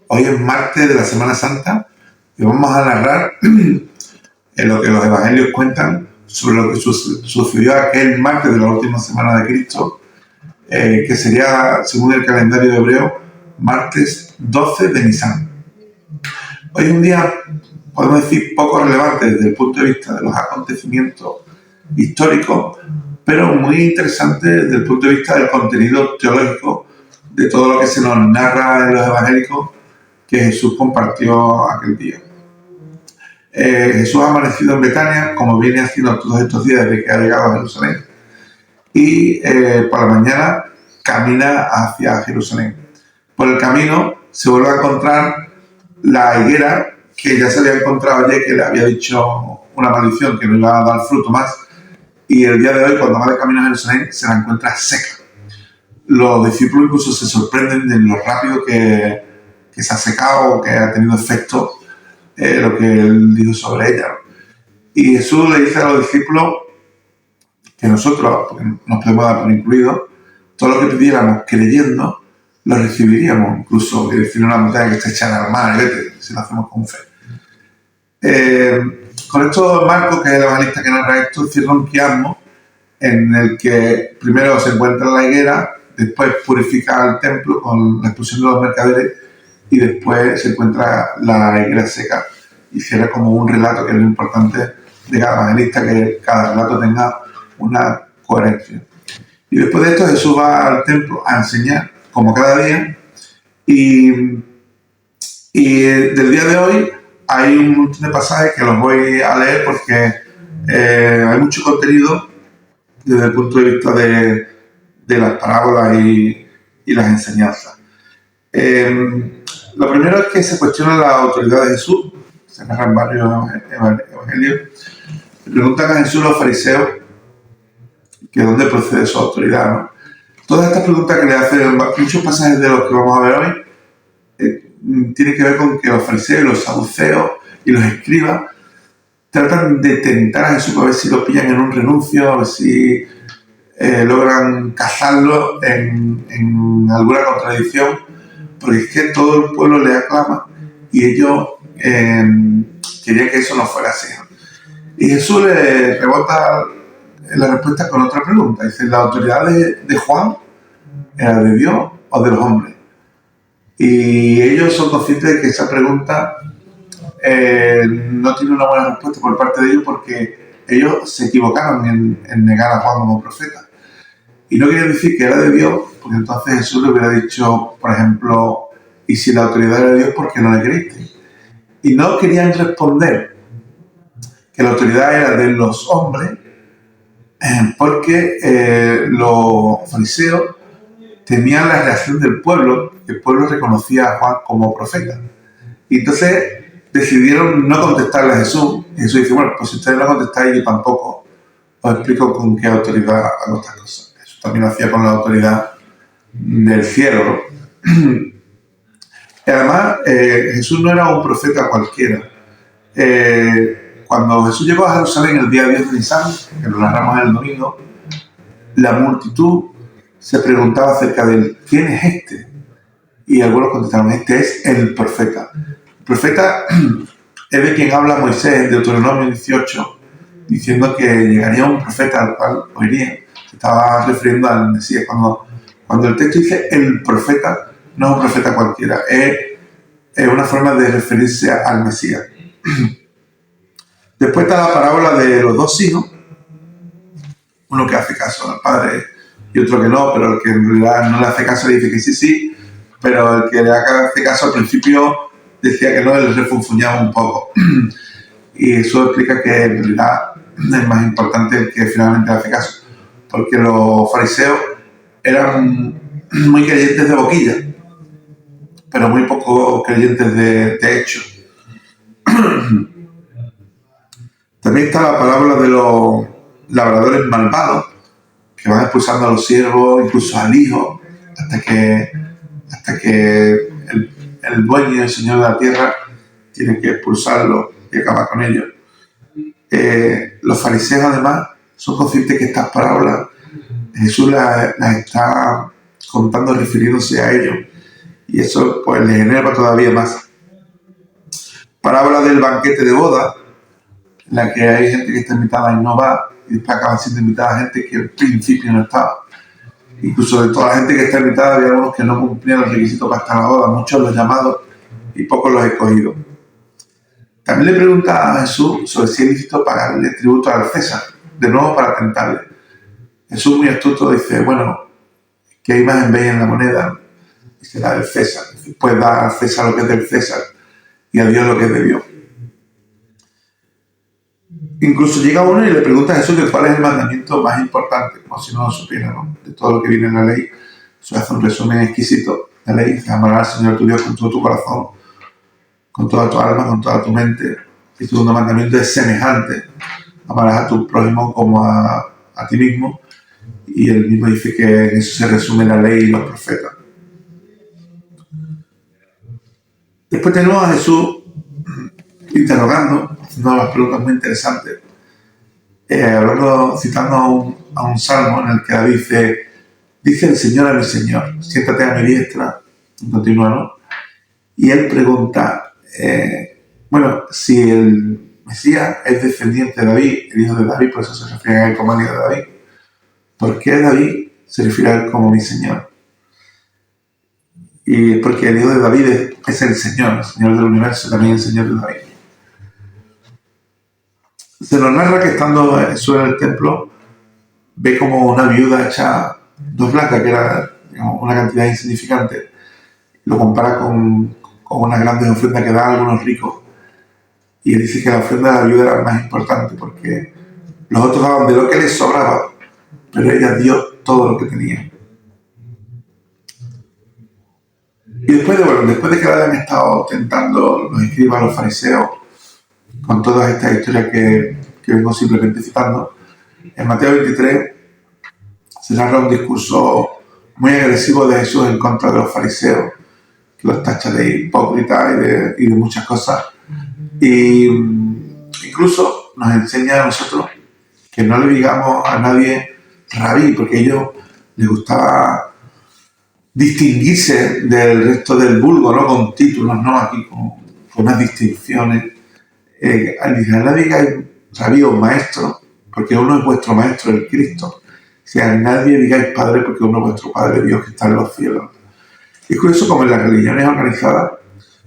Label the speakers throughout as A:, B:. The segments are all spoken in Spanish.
A: Hoy es martes de la Semana Santa y vamos a narrar en lo que los evangelios cuentan sobre lo que sucedió aquel martes de la última semana de Cristo, que sería, según el calendario hebreo, martes 12 de Nisan. Hoy es un día, podemos decir, poco relevante desde el punto de vista de los acontecimientos históricos, pero muy interesante desde el punto de vista del contenido teológico de todo lo que se nos narra en los evangélicos que Jesús compartió aquel día. Jesús ha amanecido en Betania, como viene haciendo todos estos días desde que ha llegado a Jerusalén, y por la mañana camina hacia Jerusalén. Por el camino se vuelve a encontrar la higuera que ya se había encontrado ayer, que le había dicho una maldición, que no iba a dar fruto más, y el día de hoy, cuando va de camino a Jerusalén, se la encuentra seca. Los discípulos incluso se sorprenden de lo rápido que se ha secado o que ha tenido efecto lo que él dijo sobre ella. Y Jesús le dice a los discípulos que nosotros, porque nos podemos dar por incluidos, todo lo que pidiéramos creyendo, lo recibiríamos. Incluso que decir una montaña que está echada al mar, si lo hacemos con fe. Con esto Marcos, que es el evangelista que narra esto, cierra un quiasmo en el que primero se encuentra la higuera, después purifica el templo con la expulsión de los mercaderes y después se encuentra la higuera seca, y cierra como un relato, que es lo importante de cada evangelista, que cada relato tenga una coherencia. Y después de esto Jesús va al templo a enseñar, como cada día, y del día de hoy hay un montón de pasajes que los voy a leer porque hay mucho contenido desde el punto de vista de las parábolas y las enseñanzas. Lo primero es que se cuestiona la autoridad de Jesús. Se narran varios evangelios. Le preguntan a Jesús los fariseos que dónde procede su autoridad, ¿no? Todas estas preguntas que le hacen muchos pasajes de los que vamos a ver hoy tienen que ver con que los fariseos, los saduceos y los escribas tratan de tentar a Jesús para ver si lo pillan en un renuncio, a ver si logran cazarlo en alguna contradicción, porque es que todo el pueblo le aclama y ellos querían que eso no fuera así. Y Jesús le rebota la respuesta con otra pregunta. Dice, ¿la autoridad de Juan era de Dios o de los hombres? Y ellos son conscientes de que esa pregunta no tiene una buena respuesta por parte de ellos, porque ellos se equivocaron en negar a Juan como profeta. Y no quería decir que era de Dios, porque entonces Jesús le hubiera dicho, por ejemplo, y si la autoridad era de Dios, ¿por qué no le creíste? Y no querían responder que la autoridad era de los hombres, porque los fariseos temían la reacción del pueblo, que el pueblo reconocía a Juan como profeta. Y entonces decidieron no contestarle a Jesús. Y Jesús dice, bueno, pues si ustedes no contestáis, yo tampoco os explico con qué autoridad hago estas cosas. Eso también lo hacía con la autoridad del cielo, ¿no? Y además, Jesús no era un profeta cualquiera. Cuando Jesús llegó a Jerusalén el día 10 de Nisan, que lo narramos en el domingo, la multitud se preguntaba acerca de él, ¿quién es este? Y algunos contestaron, este es el profeta. El profeta es de quien habla Moisés en Deuteronomio 18, diciendo que llegaría un profeta al cual oirían. Se estaba refiriendo al Mesías. Cuando el texto dice el profeta, no es un profeta cualquiera, es una forma de referirse al Mesías. Después está la parábola de los dos hijos, uno que hace caso al padre y otro que no, pero el que en realidad no le hace caso le dice que sí, pero el que le hace caso al principio decía que no, le refunfuñaba un poco. Y eso explica que en realidad es más importante el que finalmente le hace caso, porque los fariseos eran muy creyentes de boquilla, pero muy poco creyentes de hecho. También está la parábola de los labradores malvados, que van expulsando a los siervos, incluso al hijo, hasta que el dueño y el señor de la tierra tiene que expulsarlo y acabar con ellos. Los fariseos, además, son conscientes que estas parábolas Jesús las está contando refiriéndose a ellos, y eso pues les enerva todavía más. Parábola del banquete de boda, en la que hay gente que está invitada y no va, y después acaban siendo invitada gente que al principio no estaba. Incluso de toda la gente que está invitada había algunos que no cumplían los requisitos para estar en la boda, muchos los llamados y pocos los escogidos. También le pregunta a Jesús sobre si es lícito pagarle tributo al César, de nuevo para tentarle. Jesús, muy astuto, dice, bueno, ¿qué imagen veis en la moneda? Dice, la del César. Pues da al César lo que es del César y a Dios lo que es de Dios. Incluso llega uno y le pregunta a Jesús que cuál es el mandamiento más importante, como si no lo supiera, ¿no? De todo lo que viene en la ley. Eso hace un resumen exquisito de la ley. Dice, amarás al Señor tu Dios con todo tu corazón, con toda tu alma, con toda tu mente. Y el segundo mandamiento es semejante. Amarás a tu prójimo como a ti mismo. Y él mismo dice que en eso se resume la ley y los profetas. Después tenemos a Jesús interrogando, haciendo unas preguntas muy interesantes, citando a un salmo en el que David dice el Señor a mi Señor, siéntate a mi diestra, y continúa, ¿no? Y él pregunta, bueno, si el Mesías es descendiente de David, el hijo de David, por eso se refiere a él como el hijo de David, ¿por qué David se refiere a él como mi Señor? Y porque el hijo de David es el Señor del universo, también el Señor de David. Se nos narra que estando Jesús en el templo, ve como una viuda hecha dos blancas, que era, digamos, una cantidad insignificante. Lo compara con unas grandes ofrendas que dan algunos ricos. Y él dice que la ofrenda de la viuda era más importante porque los otros daban de lo que les sobraba, pero ella dio todo lo que tenía. Y después de que la hayan estado tentando los escribas, los fariseos, con todas estas historias que vengo simplemente citando, en Mateo 23 se narra un discurso muy agresivo de Jesús en contra de los fariseos, que los tacha de hipócritas y de muchas cosas. Y incluso nos enseña a nosotros que no le digamos a nadie rabí, porque a ellos les gustaba distinguirse del resto del vulgo, ¿no? Con títulos, ¿no? Aquí con unas distinciones. Al nadie digáis rabí o maestro, porque uno es vuestro maestro, el Cristo. O sea, nadie digáis padre, porque uno es vuestro Padre, Dios que está en los cielos. Y es curioso como en las religiones organizadas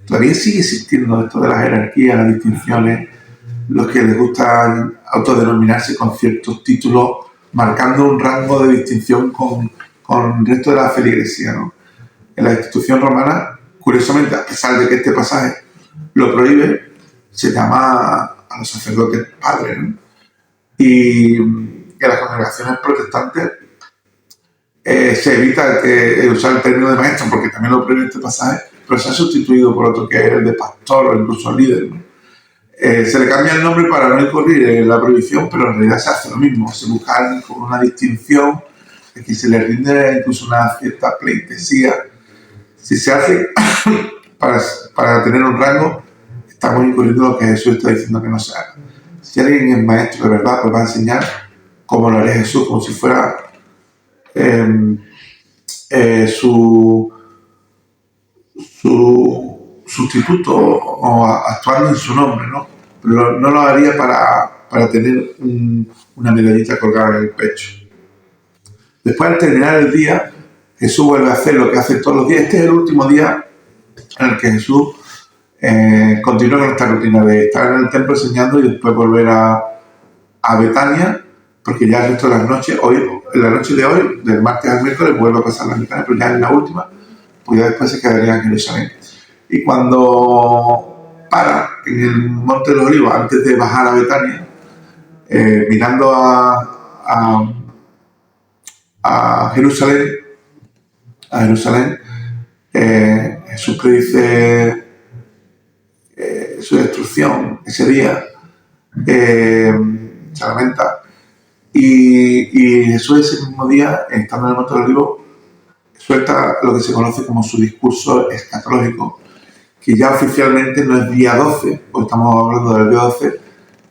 A: todavía sigue existiendo esto de las jerarquías, las distinciones, los que les gusta autodenominarse con ciertos títulos, marcando un rango de distinción con el resto de la feligresía, ¿no? En la institución romana, curiosamente, a pesar de que este pasaje lo prohíbe, se llama a los sacerdotes padres, ¿no? Y en las congregaciones protestantes se evita usar el término de maestro, porque también lo prohíbe este pasaje, pero se ha sustituido por otro que es el de pastor o incluso líder, ¿no? Se le cambia el nombre para no incurrir en la prohibición, pero en realidad se hace lo mismo, se busca alguien con una distinción, que se le rinde incluso una cierta pleitesía. Si se hace para tener un rango, estamos incurriendo lo que Jesús está diciendo que no se haga. Si alguien es maestro de verdad, pues va a enseñar como lo haría Jesús, como si fuera su sustituto o actuando en su nombre, ¿no? Pero no lo haría para tener una medallita colgada en el pecho. Después, al terminar el día, Jesús vuelve a hacer lo que hace todos los días. Este es el último día en el que Jesús continúa con esta rutina de estar en el templo enseñando y después volver a Betania, porque ya el resto de las noches, en la noche de hoy, del martes al miércoles, vuelve a pasar la Betania, pero ya en la última, pues ya después se quedaría en Jerusalén. Y cuando para en el Monte de los Olivos, antes de bajar a Betania, mirando a Jerusalén, Jesús predice su destrucción ese día, se lamenta, y Jesús ese mismo día, estando en el Monte de los Olivos, suelta lo que se conoce como su discurso escatológico, que ya oficialmente no es día 12, porque estamos hablando del día 12,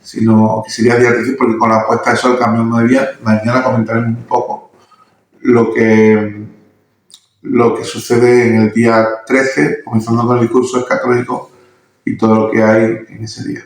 A: sino que sería día 13, porque con la puesta de sol cambiamos de día. Mañana comentaremos un poco lo que lo que sucede en el día 13, comenzando con el discurso escatológico y todo lo que hay en ese día.